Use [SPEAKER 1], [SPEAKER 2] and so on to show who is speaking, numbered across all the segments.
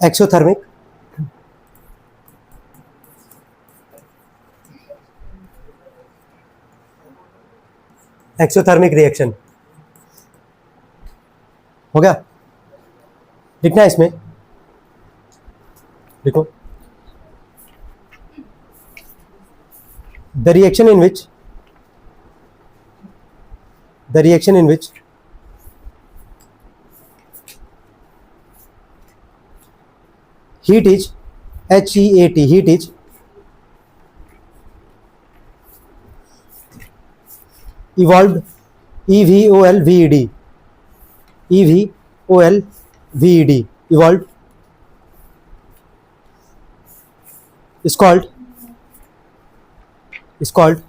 [SPEAKER 1] Exothermic, exothermic reaction हो गया। लिखना है इसमें, देखो the reaction in which heat is HEAT, heat is evolved EVOLVED, EVOLVED, evolved is called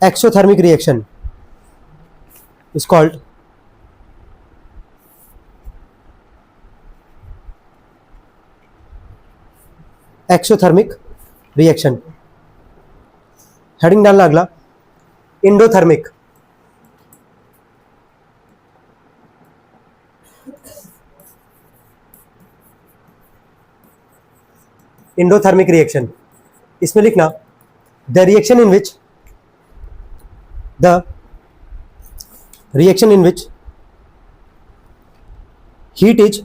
[SPEAKER 1] exothermic reaction, is called exothermic reaction. Heading डालना अगला, endothermic, endothermic reaction. इसमें लिखना the reaction in which heat is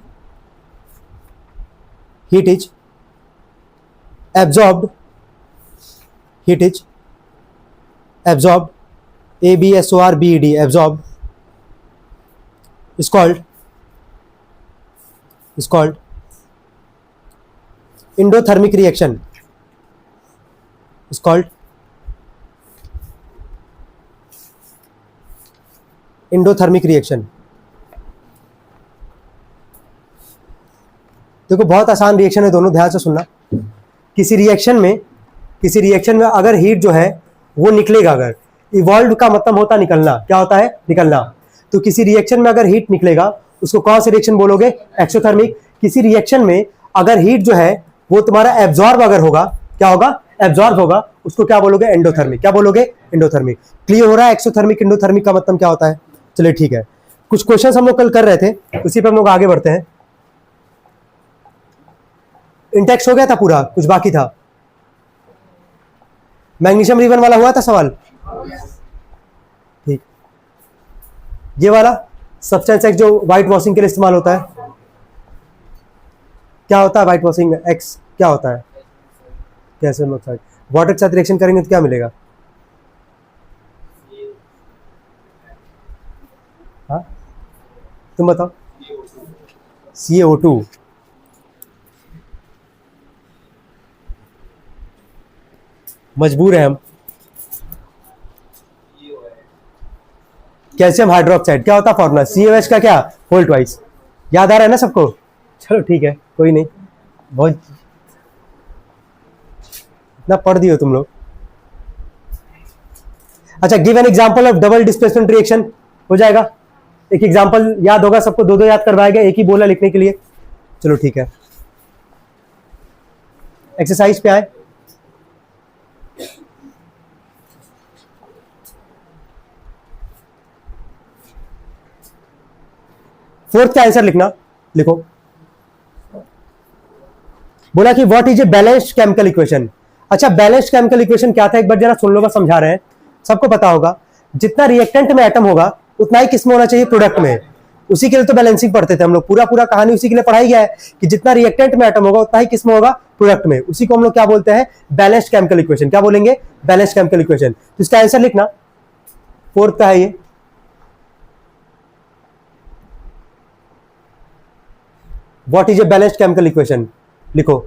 [SPEAKER 1] absorbed, ABSORBED, absorbed, is called endothermic reaction, is called endothermic reaction। देखो बहुत आसान reaction है दोनों, ध्यान से सुनना। किसी रिएक्शन में अगर हीट जो है वो निकलेगा, अगर इवॉल्व का मतलब होता निकलना, क्या होता है? निकलना। तो किसी रिएक्शन में अगर हीट निकलेगा उसको कौन सा रिएक्शन बोलोगे? एक्सोथर्मिक। किसी रिएक्शन में अगर हीट जो है वो तुम्हारा एब्जॉर्ब अगर होगा, क्या होगा? एब्जॉर्ब होगा, उसको क्या बोलोगे? एंडोथर्मिक। क्या बोलोगे? एंडोथर्मिक। क्लियर हो रहा है एक्सोथर्मिक एंडोथर्मिक का मतलब क्या होता है? चलिए ठीक है, कुछ क्वेश्चन हम लोग कल कर रहे थे, उसी पर हम लोग आगे बढ़ते हैं। इंटेक्स हो गया था पूरा, कुछ बाकी था? मैग्नीशियम रिबन वाला हुआ था सवाल? ठीक। ये वाला सब्सटेंस एक्स जो व्हाइट वॉशिंग के लिए इस्तेमाल होता है, क्या होता है? व्हाइट वॉशिंग एक्स क्या होता है? Calcium oxide. वाटर के साथ रिएक्शन करेंगे तो क्या मिलेगा? हाँ तुम बताओ। CaO2। मजबूर है हम। कैल्शियम हाइड्रोक्साइड क्या होता है फॉर्मूला? CaOH का क्या? Whole twice. याद आ रहा है ना सबको? चलो ठीक है, कोई नहीं, बहुत ना पढ़ दियो तुम लोग। अच्छा, give an example of double displacement reaction, हो जाएगा? एक एग्जांपल याद होगा सबको, दो याद करवाएगा, एक ही बोला लिखने के लिए। चलो ठीक है, एक्सरसाइज पे आए। फोर्थ का आंसर लिखना, लिखो। बोला कि what is a balanced chemical equation. अच्छा, बैलेंस्ड केमिकल इक्वेशन क्या था एक बार जरा सुन लो, बस समझा रहे हैं, सबको पता होगा। जितना रिएक्टेंट में एटम होगा उतना ही किसमें होना चाहिए? प्रोडक्ट में। उसी के लिए तो बैलेंसिंग पढ़ते थे हम लोग, पूरा कहानी उसी के लिए पढ़ाई गया है कि जितना रिएक्टेंट में एटम होगा उतना ही किसमें होगा? प्रोडक्ट में। उसी को हम लोग क्या बोलते हैं? Balanced chemical equation. क्या बोलेंगे? Balanced chemical equation. तो इसका आंसर लिखना, फोर्थ का है ये। What is a balanced chemical equation? लिखो।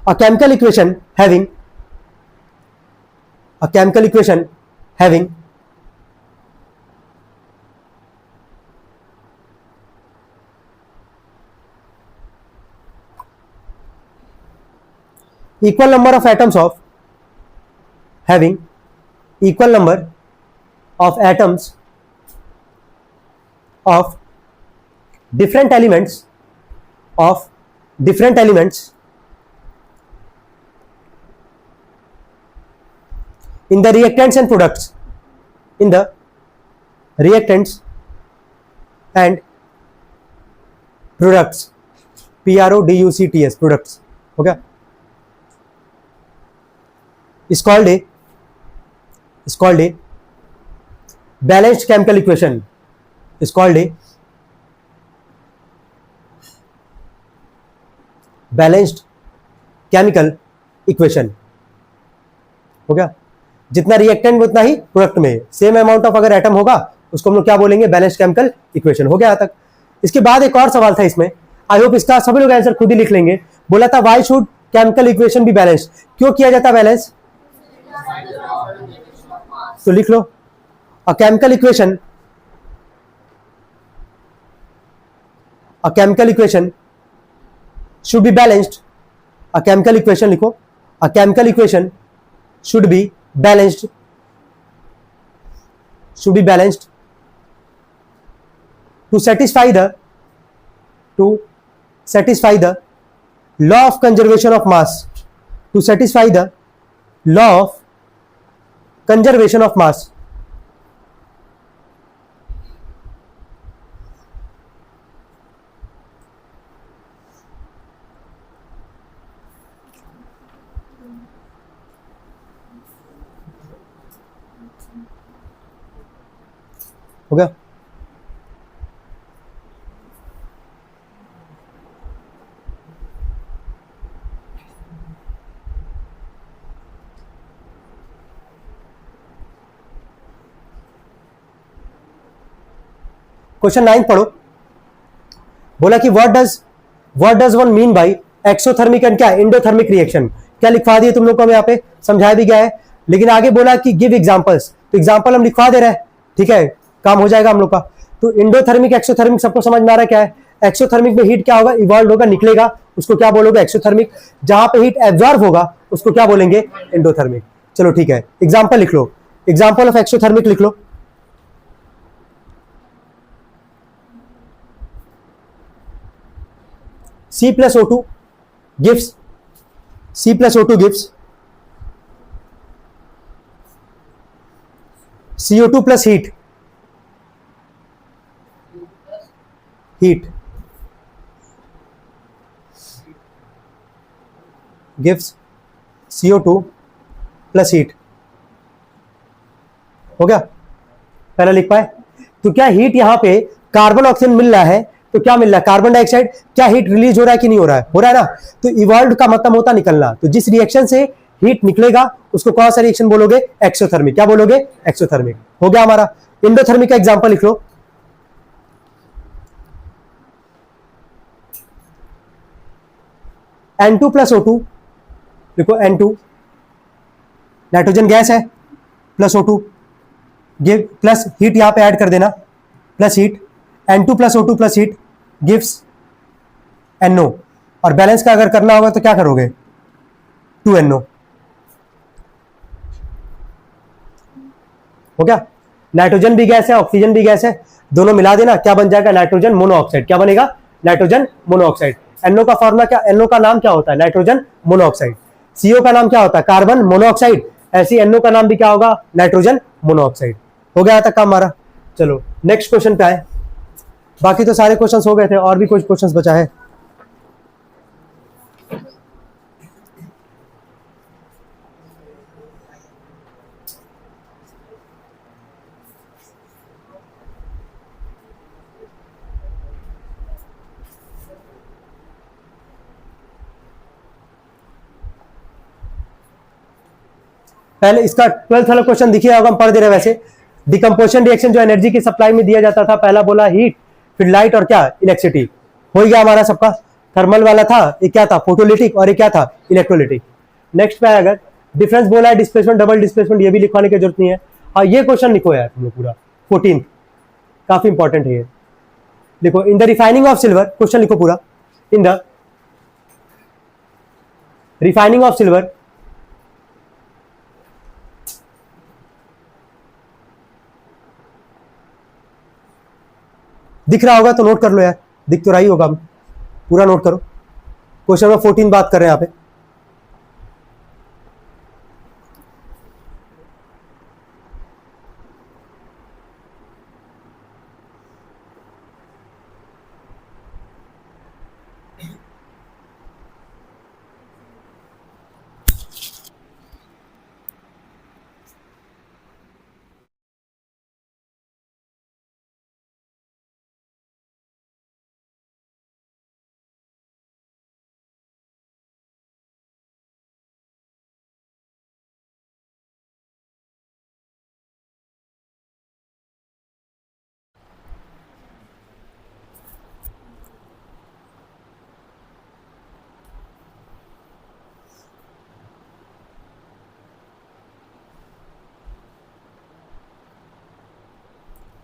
[SPEAKER 1] A chemical equation having equal number of atoms of different elements in the reactants and products, and products, PRODUCTS, products, हो गया. is called a balanced chemical equation, is called a balanced chemical equation. हो गया. जितना reactant उतना ही product में, same amount of अगर atom होगा उसको हम लोग क्या बोलेंगे, बैलेंस्ड केमिकल इक्वेशन. हो गया तक. इसके बाद एक और सवाल था इसमें, आई होप इसका सभी लोग आंसर खुद ही लिख लेंगे. बोला था why should chemical equation be balanced, क्यों किया जाता है बैलेंस? तो लिख लो, a chemical equation should be balanced. A chemical equation लिखो, a chemical equation should be balanced to satisfy the law of conservation of mass, to satisfy the law of conservation of mass. हो गया. Question 9 पढ़ो. बोला कि what does one mean by exothermic and क्या endothermic reaction. क्या लिखवा दिए तुम लोग को, हम यहाँ पे समझाया भी गया है, लेकिन आगे बोला कि गिव एग्जांपल्स. तो एग्जांपल हम लिखवा दे रहे हैं, ठीक है, काम हो जाएगा हम लोग का. तो एंडोथर्मिक एक्सोथर्मिक सबको समझ में आ रहा है क्या है. एक्सोथर्मिक में हीट क्या होगा, इवॉल्व होगा, निकलेगा, उसको क्या बोलोगे, एक्सोथर्मिक. जहां पे हीट एब्जॉर्ब होगा उसको क्या बोलेंगे, एंडोथर्मिक. चलो ठीक है, एग्जाम्पल लिख लो. एग्जाम्पल ऑफ एक्सोथर्मिक लिख लो. C plus O2 gives CO2 plus heat gives CO2 plus heat. हो गया, पहला लिख पाए. तो क्या हीट यहां पे कार्बन ऑक्सीजन मिल रहा है, तो क्या मिल रहा है, कार्बन डाइऑक्साइड. क्या हीट रिलीज हो रहा है कि नहीं हो रहा है, हो रहा है ना. तो इवॉल्व का मतलब होता निकलना. तो जिस रिएक्शन से हीट निकलेगा उसको कौन सा रिएक्शन बोलोगे, एक्सोथर्मिक. क्या बोलोगे, एक्सोथर्मिक. हो गया हमारा. एंडोथर्मिक का एग्जांपल लिख लो. N2 प्लस O2 देखो, N2 नाइट्रोजन गैस है, plus O2 give, plus heat यहां पे ऐड कर देना, plus heat. N2 plus O2 plus heat gives NO. और बैलेंस का अगर करना होगा तो क्या करोगे, 2NO. हो गया. नाइट्रोजन भी गैस है, ऑक्सीजन भी गैस है, दोनों मिला देना, क्या बन जाएगा, नाइट्रोजन मोनोऑक्साइड. क्या बनेगा, नाइट्रोजन मोनोऑक्साइड. NO का फॉर्मूला क्या, NO का नाम क्या होता है, नाइट्रोजन मोनोऑक्साइड. CO का नाम क्या होता है, कार्बन मोनोऑक्साइड. ऐसी NO का नाम भी क्या होगा, नाइट्रोजन मोनोऑक्साइड. हो गया तक काम हमारा. चलो नेक्स्ट क्वेश्चन पे आए. बाकी तो सारे क्वेश्चंस हो गए थे, और भी कुछ क्वेश्चंस बचा है. पहले इसका 12th वाला क्वेश्चन दिखिए, अब हम पढ़ दे रहे हैं. वैसे डिकम्पोजिशन रिएक्शन जो एनर्जी की सप्लाई में दिया जाता था, पहला बोला हीट, फिर लाइट और क्या, इलेक्ट्रिसिटी. हो गया हमारा सबका. थर्मल वाला था, ये क्या था, फोटोलिटिक, और ये क्या था, इलेक्ट्रोलिटिक. नेक्स्ट पे अगर डिफरेंस बोला है, डिस्प्लेसमेंट, डबल डिस्प्लेसमेंट, ये भी लिखवाने की जरूरत नहीं है. और ये क्वेश्चन लिखो यार तुम लोग पूरा, 14, काफी इंपॉर्टेंट है ये. लिखो, in the refining of silver, question लिखो पूरा. In the refining of silver दिख रहा होगा तो नोट कर लो यार, दिख तो रहा ही होगा, पूरा नोट करो. क्वेश्चन नंबर 14 बात कर रहे हैं यहां पे.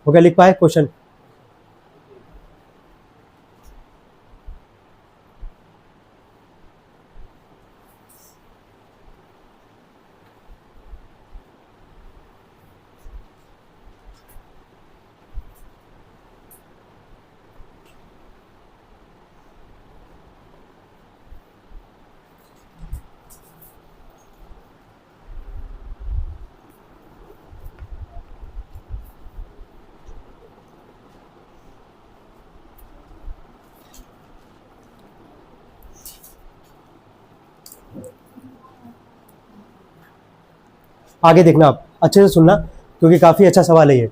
[SPEAKER 1] हो गया, लिख पाए क्वेश्चन? आगे देखना, आप अच्छे से सुनना क्योंकि काफी अच्छा सवाल है ये।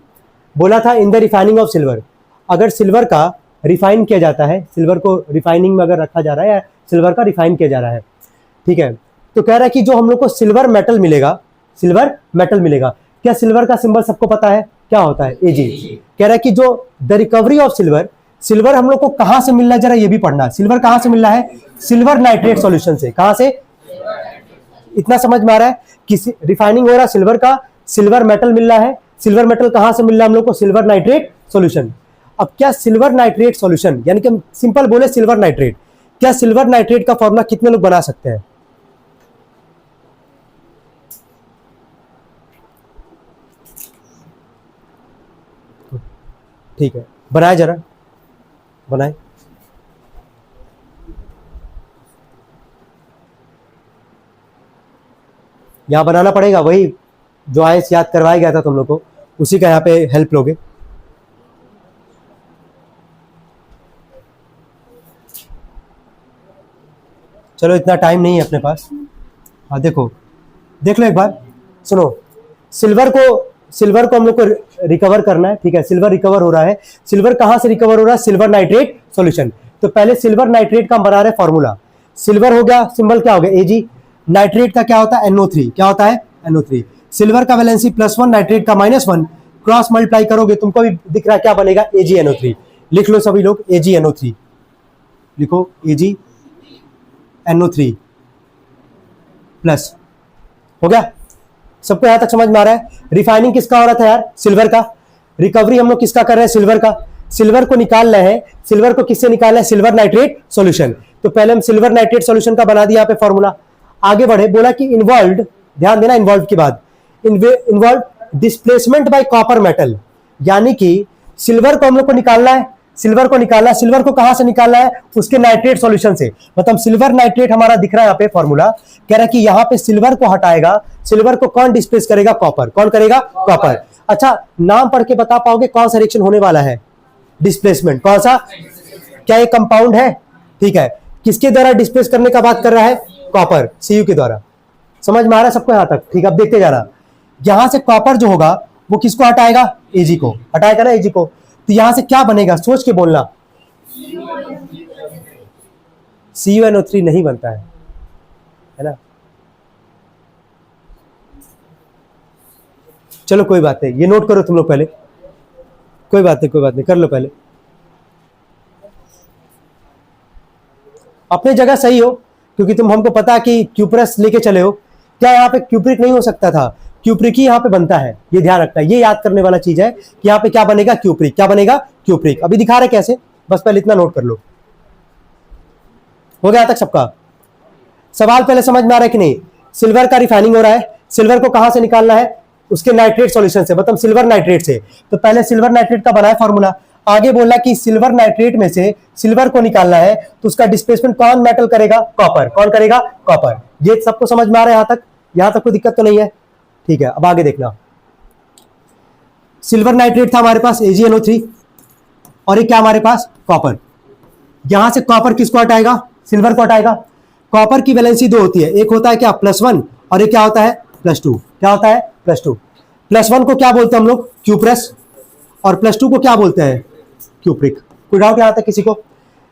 [SPEAKER 1] बोला था in the refining of silver, अगर सिल्वर का रिफाइन किया जाता है, सिल्वर को रिफाइनिंग में अगर रखा जा रहा है या सिल्वर का रिफाइन किया जा रहा है, ठीक है, तो कह रहा है कि जो हम लोग को सिल्वर मेटल मिलेगा, सिल्वर मेटल मिलेगा। क्या सिल्वर का सिंबल सबको पता है क्या होता है? एजी। कह रहा है कि जो the recovery of silver, silver हम लोग को कहां से मिल रहा है, जरा ये भी पढ़ना। सिल्वर कहां से मिल रहा है? सिल्वर नाइट्रेट सॉल्यूशन से। कहां से? इतना समझ में आ रहा है कि रिफाइनिंग हो रहा है सिल्वर का, सिल्वर मेटल मिल रहा है। सिल्वर मेटल कहां से मिल रहा है हम लोग को? Silver nitrate solution. अब क्या सिल्वर नाइट्रेट सॉल्यूशन, यानी कि हम सिंपल बोले सिल्वर नाइट्रेट, क्या सिल्वर नाइट्रेट का फॉर्मूला कितने लोग बना सकते हैं? ठीक है, बनाए, जरा बनाए। यहां बनाना पड़ेगा, वही जो आयस याद करवाया गया था तुम लोग को, उसी का यहां पे हेल्प लोगे। चलो इतना टाइम नहीं है अपने पास। हाँ देखो, देख लो एक बार, सुनो। सिल्वर को हम लोग को रिकवर करना है, ठीक है। सिल्वर रिकवर हो रहा है। सिल्वर कहां से रिकवर हो रहा है? Silver nitrate solution. तो पहले सिल्वर नाइट्रेट का हम बना रहे फॉर्मूला। सिल्वर हो गया, सिंबल क्या हो गया? एजी। नाइट्रेट का क्या होता है? NO3। क्या होता है? NO3। सिल्वर का वैलेंसी +1, नाइट्रेट का -1, क्रॉस मल्टीप्लाई करोगे तुमको भी दिख रहा है क्या बनेगा? AgNO3। लिख लो सभी लोग, AgNO3 लिखो, AgNO3 प्लस। हो गया? सबको यहां तक समझ में आ रहा है? रिफाइनिंग किसका हो रहा था यार? सिल्वर का। रिकवरी हम लोग किसका कर रहे हैं? सिल्वर का। सिल्वर को निकाल रहे हैं। सिल्वर को किससे निकालना है? Silver nitrate solution. तो पहले हम सिल्वर नाइट्रेट सॉल्यूशन का बना दिया यहाँ पे फॉर्मूला। आगे बढ़े, बोला कि इन्वॉल्व, ध्यान देना इन्वॉल्व के बाद, involve displacement bye copper metal, यानी कि सिल्वर को हम लोग को निकालना है। सिल्वर को निकालना है। सिल्वर को कहां से निकालना है? उसके नाइट्रेट सॉल्यूशन से। मतलब सिल्वर नाइट्रेट हमारा दिख रहा है यहाँ पे फॉर्मूला। कह रहा है कि यहाँ पे सिल्वर को हटाएगा, सिल्वर को कौन डिस्प्लेस करेगा? कॉपर। कौन करेगा? कॉपर। अच्छा, नाम पढ़ के बता पाओगे कौन सा रिएक्शन होने वाला है? डिस्प्लेसमेंट। कौन सा? क्या ये कंपाउंड है? ठीक है। किसके द्वारा डिस्प्लेस करने का बात कर रहा है? कॉपर, Cu के द्वारा। समझ में आ रहा है सबको यहां तक? ठीक है, अब देखते जाना। यहां से कॉपर जो होगा वो किसको हटाएगा? Ag को हटाएगा ना, Ag को। तो यहां से क्या बनेगा? सोच के बोलना। CuNO3 नहीं बनता है ना? चलो कोई बात नहीं, ये नोट करो तुम लोग पहले। कोई बात नहीं, कोई बात नहीं, कर लो पहले। अपने जगह सही हो, क्योंकि तुम हमको पता कि क्यूप्रस लेके चले हो। क्या यहाँ पे क्यूप्रिक नहीं हो सकता था? क्यूप्रिक ही यहाँ पे बनता है, ये ध्यान रखना है। ये याद करने वाला चीज है कि यहाँ पे क्या बनेगा? क्यूप्रिक। क्या बनेगा? क्यूप्रिक। अभी दिखा रहे कैसे, बस पहले इतना नोट कर लो। हो गया तक सबका? सवाल पहले समझ में आ रहा है कि नहीं? सिल्वर का रिफाइनिंग हो रहा है। सिल्वर को कहां से निकालना है? उसके नाइट्रेट सॉल्यूशन से, मतलब सिल्वर नाइट्रेट से। तो पहले सिल्वर नाइट्रेट का बनाया फॉर्मूला। आगे बोला कि सिल्वर नाइट्रेट में से सिल्वर को निकालना है, तो उसका डिस्प्लेसमेंट कौन मेटल करेगा? कॉपर। कौन करेगा? कॉपर। ये सबको समझ में आ रहा है यहां तक? यहां तक कोई दिक्कत तो नहीं है? ठीक है, अब आगे देखना। सिल्वर नाइट्रेट था हमारे पास AgNO3, और ये क्या हमारे पास? कॉपर। यहां से कॉपर किसको हटाएगा? सिल्वर को हटाएगा। कॉपर की वैलेंसी 2 होती है, एक होता है क्या? +1, और ये क्या होता है? +2। क्या होता है? +2। +1 को क्या बोलते हैं हम लोग? क्यूप्रस। और +2 को क्या बोलते हैं? क्यूप्रिक। कोई डाउट यहां तक किसी को?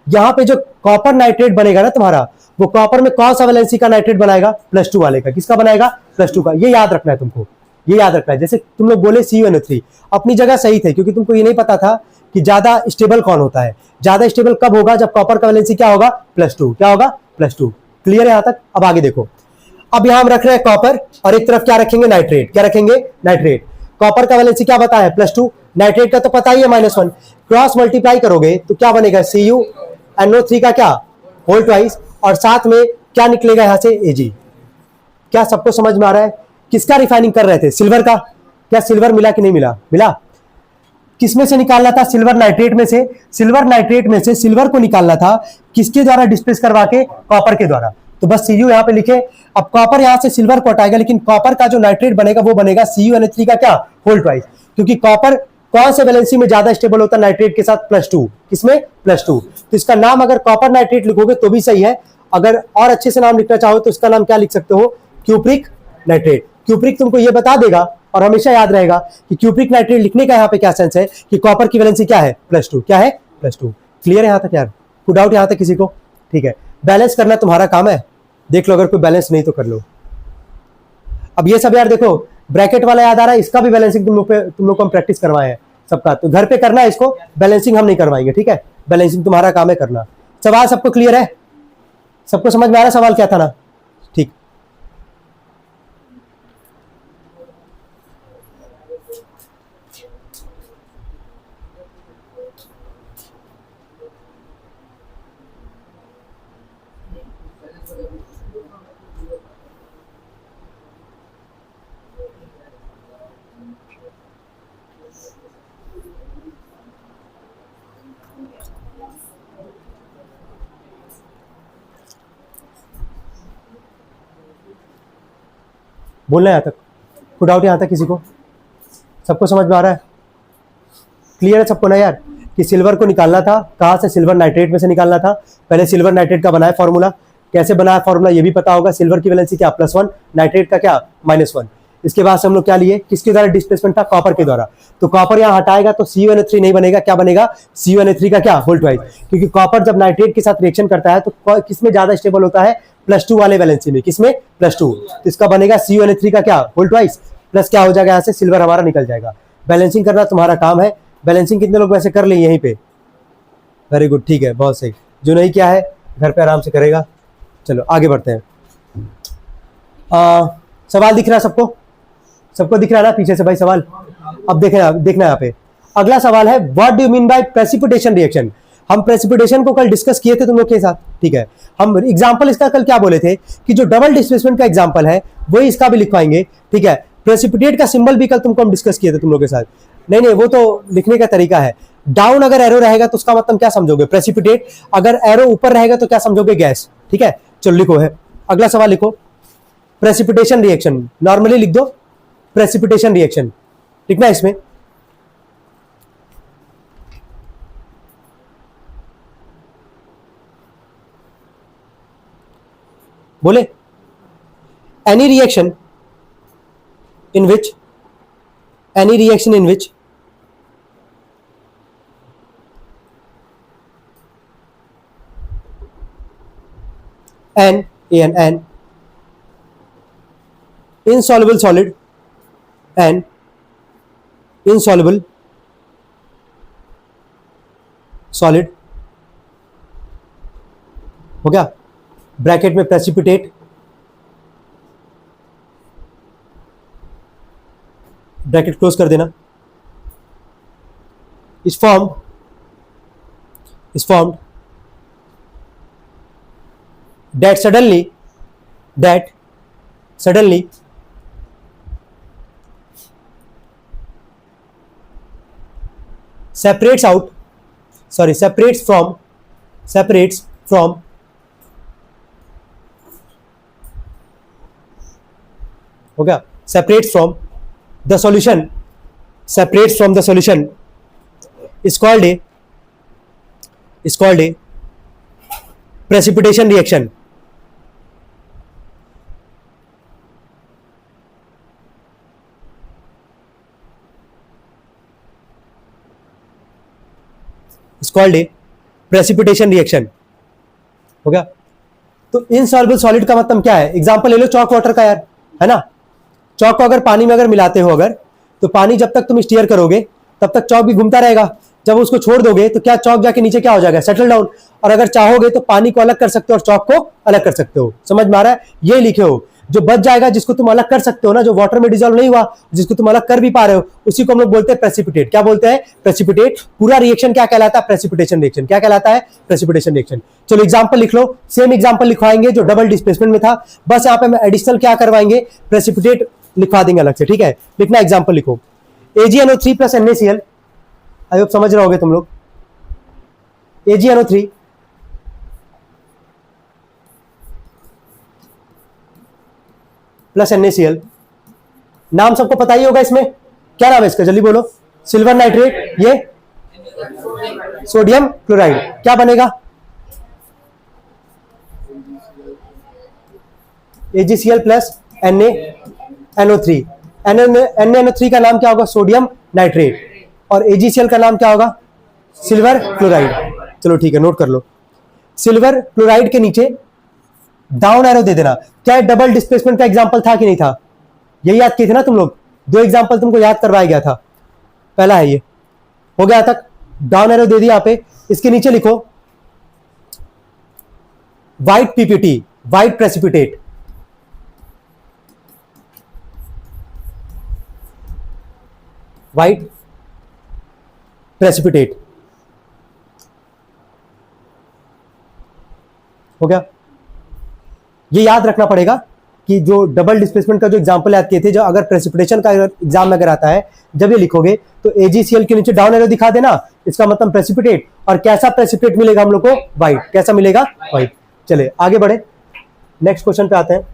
[SPEAKER 1] यहां पे जो कॉपर नाइट्रेट बनेगा ना तुम्हारा, वो कॉपर में कौन सा वैलेंसी का नाइट्रेट बनाएगा? +2 वाले का। किसका बनाएगा? +2 का। ये याद रखना है तुमको, ये याद रखना है। जैसे तुम लोग बोले CuNO3, अपनी जगह सही थे, क्योंकि तुमको ये नहीं पता था कि ज्यादा स्टेबल कौन होता है। ज्यादा स्टेबल कब होगा? जब कॉपर का वैलेंसी क्या होगा? +2। क्या होगा? +2। क्लियर है यहां तक? अब आगे देखो। अब यहां हम रख रहे हैं कॉपर, और एक तरफ क्या रखेंगे? नाइट्रेट। क्या रखेंगे? नाइट्रेट। कॉपर का वैलेंसी क्या बताया है, +2, नाइट्रेट का तो पता ही है -1, क्रॉस मल्टीप्लाई करोगे तो क्या बनेगा, CuNO3 का क्या होल ट्वाइस, और साथ में क्या निकलेगा यहां से, Ag। क्या सबको समझ में आ रहा है? किसका रिफाइनिंग कर रहे थे, सिल्वर का। क्या सिल्वर मिला कि नहीं मिला, मिला। किसमें से निकालना था, सिल्वर नाइट्रेट में से। सिल्वर नाइट्रेट में से सिल्वर को निकालना था किसके द्वारा, डिस्प्लेस करवा के, कॉपर के द्वारा। तो बस Cu यहां पे लिखे। अब कॉपर यहां से सिल्वर को हटाएगा, लेकिन कॉपर का जो नाइट्रेट बनेगा वो बनेगा CuNO3 का क्या होल ट्वाइस, क्योंकि कॉपर कौन से वैलेंसी में ज्यादा स्टेबल होता है नाइट्रेट के साथ, +2, किसमें, +2। तो इसका नाम अगर कॉपर नाइट्रेट लिखोगे तो भी सही है, अगर और अच्छे से नाम लिखना चाहो तो इसका नाम क्या लिख सकते हो, क्यूप्रिक नाइट्रेट। क्यूप्रिक तुमको ये बता देगा और हमेशा याद रहेगा कि क्यूप्रिक नाइट्रेट लिखने का यहाँ पे क्या सेंस है कि कॉपर की वैलेंसी क्या है, +2, क्या है, +2। क्लियर है यहाँ तक यार, कोई डाउट यहाँ तक किसी को? ठीक है, बैलेंस करना तुम्हारा काम है, देख लो, अगर कोई बैलेंस नहीं तो कर लो। अब ये सब यार देखो, ब्रैकेट वाला याद आ रहा है, इसका भी बैलेंसिंग तुम लोग को हम प्रैक्टिस करवाए हैं सबका, तो घर पे करना है इसको, बैलेंसिंग हम नहीं करवाएंगे, ठीक है, बैलेंसिंग तुम्हारा काम है करना। सवाल सबको क्लियर है, सबको समझ में आ रहा है सवाल क्या था ना, ठीक। बोलना है यहाँ तक, कोई डाउट यहाँ तक किसी को? सबको समझ में आ रहा है, क्लियर है सबको ना यार, कि सिल्वर को निकालना था कहाँ से, सिल्वर नाइट्रेट में से निकालना था। पहले सिल्वर नाइट्रेट का बनाया फॉर्मूला, कैसे बनाया फॉर्मूला ये भी पता होगा। सिल्वर की वैलेंसी क्या, +1, नाइट्रेट का क्या, -1। इसके बाद से हम लोग क्या लिए, किसके द्वारा डिस्प्लेसमेंट था, कॉपर के द्वारा। तो कॉपर यहाँ हटाएगा तो CuNO3 नहीं बनेगा, क्या बनेगा, CuNO3 का क्या होल ट्वाइस, क्योंकि कॉपर जब नाइट्रेट के साथ रिएक्शन करता है तो किसमें ज्यादा स्टेबल होता है, +2 वाले वैलेंसी में, किसमें, +2। तो इसका बनेगा CuNO3 का क्या होल ट्वाइस, प्लस क्या हो जाएगा यहाँ से, सिल्वर हमारा निकल जाएगा। बैलेंसिंग करना तुम्हारा काम है। बैलेंसिंग कितने लोग वैसे कर लें यहीं पे, वेरी गुड, ठीक है, बहुत सही। जो नहीं किया है घर पे आराम से करेगा। चलो आगे बढ़ते हैं। सवाल दिख रहा है सबको, सबको दिख रहा है ना पीछे से भाई सवाल? अब देखना यहाँ पे अगला सवाल है, what do you mean by precipitation reaction. हम प्रेसिपिटेशन को कल डिस्कस किए थे तुम लोग के साथ, ठीक है। हम एग्जांपल इसका कल क्या बोले थे कि जो डबल डिस्प्लेसमेंट का एग्जांपल है वही इसका भी लिखवाएंगे, ठीक है। प्रेसिपिटेट का सिंबल भी कल तुमको हम डिस्कस किए थे तुम लोग के साथ। नहीं वो तो लिखने का तरीका है, डाउन अगर एरो रहेगा तो उसका मतलब क्या समझोगे, प्रेसिपिटेट। अगर एरो ऊपर रहेगा तो क्या समझोगे, गैस, ठीक है। चलो लिखो, है अगला सवाल लिखो, प्रेसिपिटेशन रिएक्शन, नॉर्मली लिख दो प्रेसिपिटेशन रिएक्शन, लिखना है इसमें। बोले, any reaction in which an insoluble solid and insoluble solid हो गया, ब्रैकेट में प्रेसिपिटेट, ब्रैकेट क्लोज कर देना, is formed that suddenly separates from हो गया, separates from the solution is called a precipitation reaction. It's called a precipitation reaction. हो गया। तो इनसॉल्युबल सॉलिड का मतलब क्या है, एग्जांपल ले लो चॉक वाटर का यार, है ना। चॉक को अगर पानी में अगर मिलाते हो अगर, तो पानी जब तक तुम स्टीयर करोगे तब तक चॉक भी घूमता रहेगा। जब उसको छोड़ दोगे तो क्या चॉक जाके नीचे क्या हो जाएगा, सेटल डाउन। और अगर चाहोगे तो पानी को अलग कर सकते हो और चॉक को अलग कर सकते हो। समझ में आ रहा है, ये लिखे हो। जो बच जाएगा, जिसको तुम अलग कर सकते हो ना, जो वाटर में डिजोल्व नहीं हुआ, जिसको तुम अलग कर भी पा रहे हो, उसी को हम लोग बोलते हैं प्रेसिपिटेट। क्या बोलते हैं? प्रेसिपिटेट। पूरा रिएक्शन क्या कहलाता है? Precipitation reaction. क्या कहलाता है? Precipitation reaction. चलो एग्जांपल लिख लो, सेम एग्जांपल लिखवाएंगे जो डबल डिस्प्लेसमेंट में था, बस यहाँ पे हम एडिशनल क्या करवाएंगे, प्रेसिपिटेट लिखवा देंगे अलग से। ठीक है, लिखना एग्जांपल लिखो, AgNO3 plus NaCl। I hope समझ रहे होगे तुम लोग। AgNO3 प्लस NaCl, नाम सबको पता ही होगा। इसमें क्या नाम है इसका, जल्दी बोलो। सिल्वर नाइट्रेट, ये सोडियम क्लोराइड। क्या बनेगा? AgCl plus NaNO3। NaNO3 का नाम क्या होगा? Sodium nitrate. और AgCl का नाम क्या होगा? Silver chloride. चलो ठीक है, नोट कर लो। सिल्वर क्लोराइड के नीचे डाउन एरो दे देना। क्या डबल डिस्प्लेसमेंट का एग्जांपल था कि नहीं था? यही याद किए थे ना तुम लोग, 2 एग्जांपल तुमको याद करवाया गया था। पहला है ये, हो गया तक, डाउन एरो दे दिया यहाँ पे। इसके नीचे लिखो white PPT, white precipitate. White precipitate हो गया। ये याद रखना पड़ेगा कि जो डबल डिस्प्लेसमेंट का जो एग्जांपल याद किए थे, जो अगर प्रेसिपिटेशन का एग्जाम में अगर आता है, जब ये लिखोगे तो AgCl के नीचे डाउन एरो दिखा देना, इसका मतलब प्रेसिपिटेट। और कैसा प्रेसिपिटेट मिलेगा हम लोग को? व्हाइट। कैसा मिलेगा? व्हाइट। चले आगे बढ़े, नेक्स्ट क्वेश्चन पे आते हैं।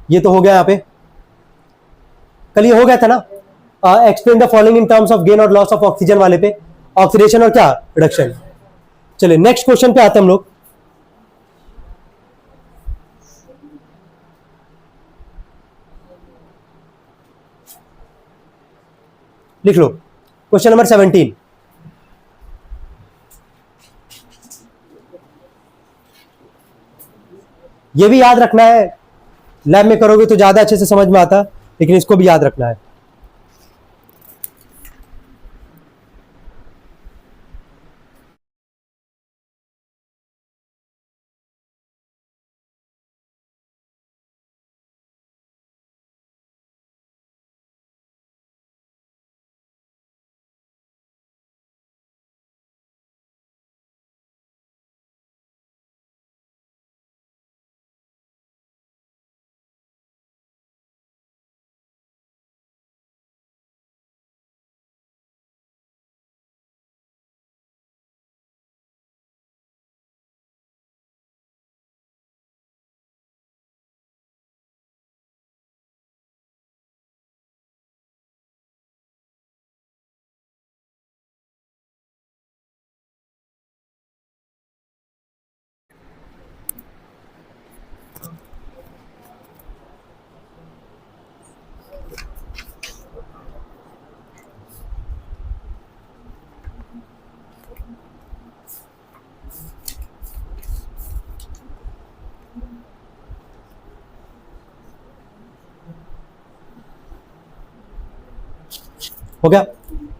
[SPEAKER 1] ये तो हो गया यहाँ पे, कल ये हो गया था ना, explain the following in terms of gain और लॉस ऑफ ऑक्सीजन वाले पे, ऑक्सीडेशन और क्या, रिडक्शन। चलिए नेक्स्ट क्वेश्चन पे आते हैं हम लोग। लिख लो क्वेश्चन नंबर 17। ये भी याद रखना है, लैब में करोगे तो ज्यादा अच्छे से समझ में आता, लेकिन इसको भी याद रखना है। हो गया।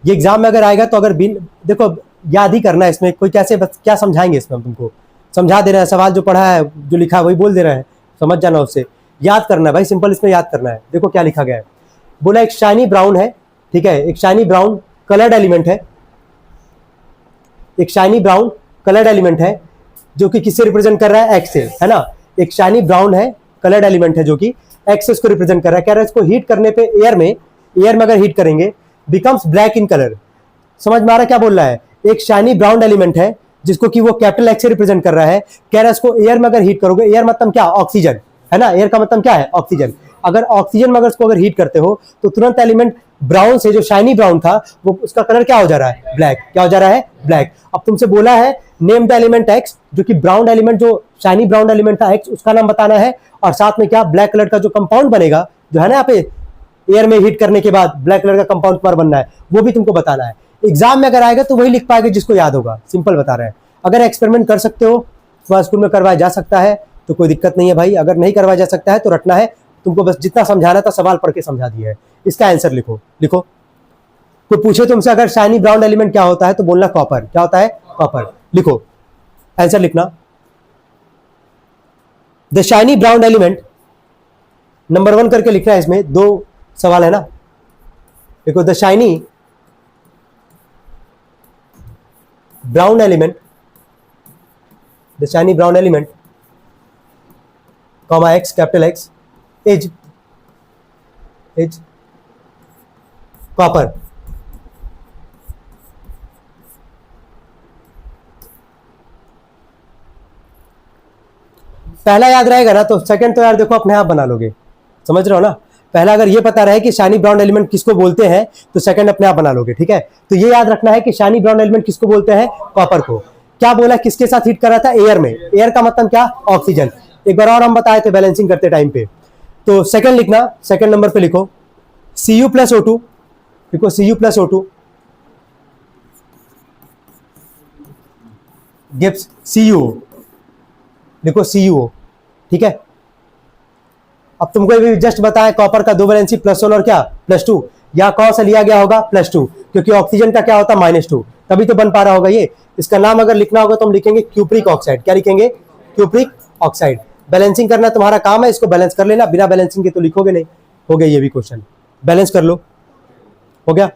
[SPEAKER 1] ये एग्जाम में अगर आएगा तो अगर बिन देखो याद ही करना है, इसमें कोई कैसे क्या समझाएंगे, इसमें हम तुमको समझा दे रहे हैं, सवाल जो पढ़ा है जो लिखा है वही बोल दे रहे हैं, समझ जाना, उससे याद करना है भाई, सिंपल इसमें याद करना है। देखो क्या लिखा गया है, बोला एक शाइनी ब्राउन है, ठीक है, एक शाइनी ब्राउन कलर्ड एलिमेंट है, एक शाइनी ब्राउन कलर्ड एलिमेंट है जो कि किससे रिप्रेजेंट कर रहा है, एक्स से, है ना। एक शाइनी ब्राउन है कलर्ड एलिमेंट है जो कि एक्स को रिप्रेजेंट कर रहा है, कह रहा है इसको हीट करने पे एयर में अगर हीट करेंगे बिकम्स ब्लैक इन कलर। समझ में आ रहा है क्या बोल रहा है? एक शाइनी ब्राउन एलिमेंट है जिसको कि वो कैपिटल एक्स से रिप्रेजेंट कर रहा है, कह रहा है इसको एयर में अगर हीट करोगे, एयर मतलब क्या, ऑक्सीजन, है ना, एयर का मतलब क्या है, ऑक्सीजन। अगर ऑक्सीजन में अगर इसको अगर हीट करते हो तो तुरंत एलिमेंट ब्राउन से, जो शाइनी ब्राउन था, वो उसका कलर क्या हो जा रहा है, ब्लैक। क्या हो जा रहा है, ब्लैक। अब तुमसे बोला है नेम द एलिमेंट एक्स, जो कि ब्राउन एलिमेंट, जो शाइनी ब्राउन एलिमेंट था एक्स, उसका नाम बताना है, और साथ में क्या, ब्लैक कलर का जो कंपाउंड बनेगा, जो है ना यहाँ पे एयर में हीट करने के बाद ब्लैक कलर का कंपाउंड पर बनना है, वो भी तुमको बताना है। एग्जाम में अगर आएगा तो वही लिख पाएगा जिसको याद होगा, सिंपल बता रहे हैं। अगर एक्सपेरिमेंट कर सकते हो तो स्कूल में करवाया जा सकता है, तो कोई दिक्कत नहीं है भाई। अगर नहीं करवाया जा सकता है तो रटना है, तुमको बस जितना समझाना था सवाल पढ़ के समझा दिया है। इसका आंसर लिखो। लिखो, कोई पूछे तुमसे अगर शाइनी ब्राउन एलिमेंट क्या होता है तो बोलना कॉपर। क्या होता है, कॉपर। लिखो, आंसर लिखना। The shiny brown element, number 1 करके लिखना है, इसमें 2 सवाल है ना। देखो, the shiny brown element, the shiny brown element, comma x, capital x, is copper. पहला याद रहेगा ना तो सेकंड तो यार देखो अपने आप बना लोगे, समझ रहे हो ना। पहला अगर ये पता रहे कि शाइनी ब्राउन एलिमेंट किसको बोलते हैं तो सेकंड अपने आप बना लोगे, ठीक है। तो ये याद रखना है कि शाइनी ब्राउन एलिमेंट किसको बोलते हैं, कॉपर को। क्या बोला, किसके साथ हीट कर रहा था, एयर में। एयर का मतलब क्या, ऑक्सीजन। एक बार और हम बताए थे बैलेंसिंग करते टाइम पे। तो सेकंड लिखना, सेकंड नंबर पे लिखो Cu प्लस O2, लिखो Cu plus O2 gives CuO, लिखो CuO, ठीक है। अब तुमको भी जस्ट बताया कॉपर का 2 वैलेंसी +1 और क्या +2, या कौन सा लिया गया होगा +2, क्योंकि ऑक्सीजन का क्या होता है -2, तभी तो बन पा रहा होगा ये। इसका नाम अगर लिखना होगा तो हम लिखेंगे क्यूप्रिक ऑक्साइड। क्या लिखेंगे, क्यूप्रिक ऑक्साइड। बैलेंसिंग करना तुम्हारा काम है, इसको बैलेंस कर लेना, बिना बैलेंसिंग के तो लिखोगे नहीं। हो गया ये भी क्वेश्चन, बैलेंस कर लो, हो गया।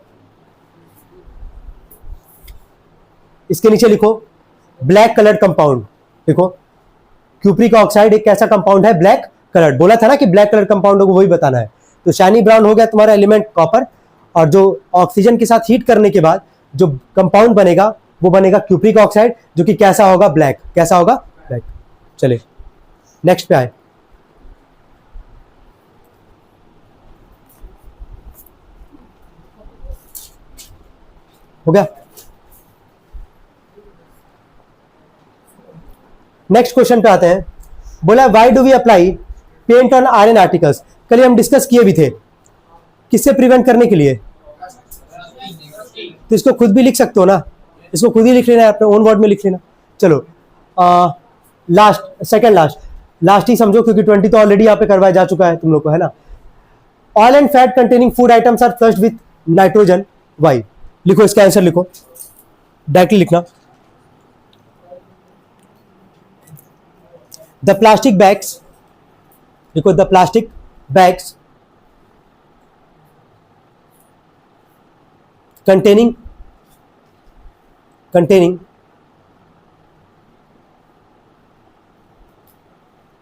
[SPEAKER 1] इसके नीचे लिखो ब्लैक कलर्ड कंपाउंड, लिखो क्यूप्रिक ऑक्साइड एक ऐसा कंपाउंड है ब्लैक कलर्ड। बोला था ना कि ब्लैक कलर कंपाउंड को वही बताना है। तो शाइनी ब्राउन हो गया तुम्हारा एलिमेंट कॉपर, और जो ऑक्सीजन के साथ हीट करने के बाद जो कंपाउंड बनेगा वो बनेगा क्यूप्रिक ऑक्साइड, जो कि कैसा होगा, ब्लैक। कैसा होगा, ब्लैक। चलिए नेक्स्ट पे आए। हो गया। नेक्स्ट क्वेश्चन पे आते हैं। बोला why do we apply paint on iron articles. कल हम डिस्कस किए भी थे, किससे प्रिवेंट करने के लिए। तो इसको खुद भी लिख सकते हो ना, इसको खुद ही लिख लेना है, अपने ओन वर्ड में लिख लेना। चलो लास्ट, सेकंड लास्ट ही समझो, क्योंकि 20 तो ऑलरेडी यहाँ पे करवाया जा चुका है तुम लोग को, है ना। Oil and fat containing food items are flushed with nitrogen, why. लिखो, इसका आंसर लिखो, डायरेक्टली लिखना। द प्लास्टिक बैग्स, लिखो the plastic bags containing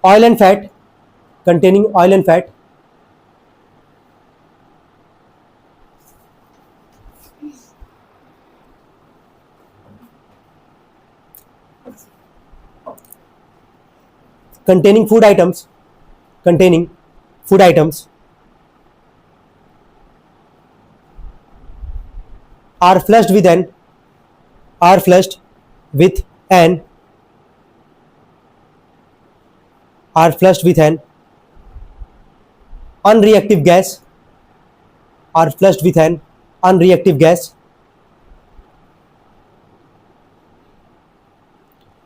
[SPEAKER 1] oil and fat, containing oil and fat containing food items are flushed with an unreactive gas,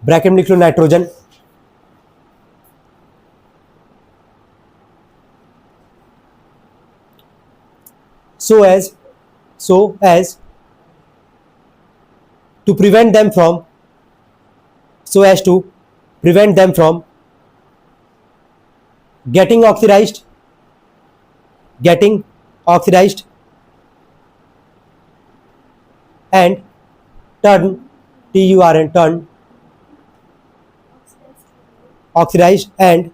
[SPEAKER 1] bracket में लिख लो nitrogen, so as to prevent them from getting oxidized and turn oxidized and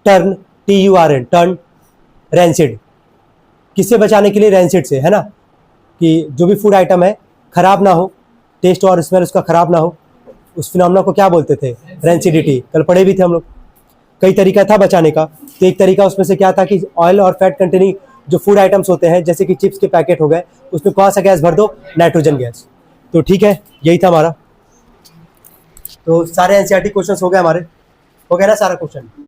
[SPEAKER 1] turn rancid। किससे बचाने के लिए, rancid से, है ना। कि जो भी फूड आइटम है खराब ना हो, टेस्ट और स्मेल उसका खराब ना हो, उस फिनोमेना को क्या बोलते थे, रैंसिडिटी। कल पढ़े भी थे हम लोग। कई तरीका था बचाने का, तो एक तरीका उसमें से क्या था कि ऑयल और फैट कंटेनिंग जो फूड आइटम्स होते हैं, जैसे कि चिप्स के पैकेट हो गए, उसमें कौन सा गैस भर दो, नाइट्रोजन गैस। तो ठीक है, यही था हमारा। तो सारे एनसीईआरटी क्वेश्चन हो गए हमारे, हो गया ना सारा क्वेश्चन।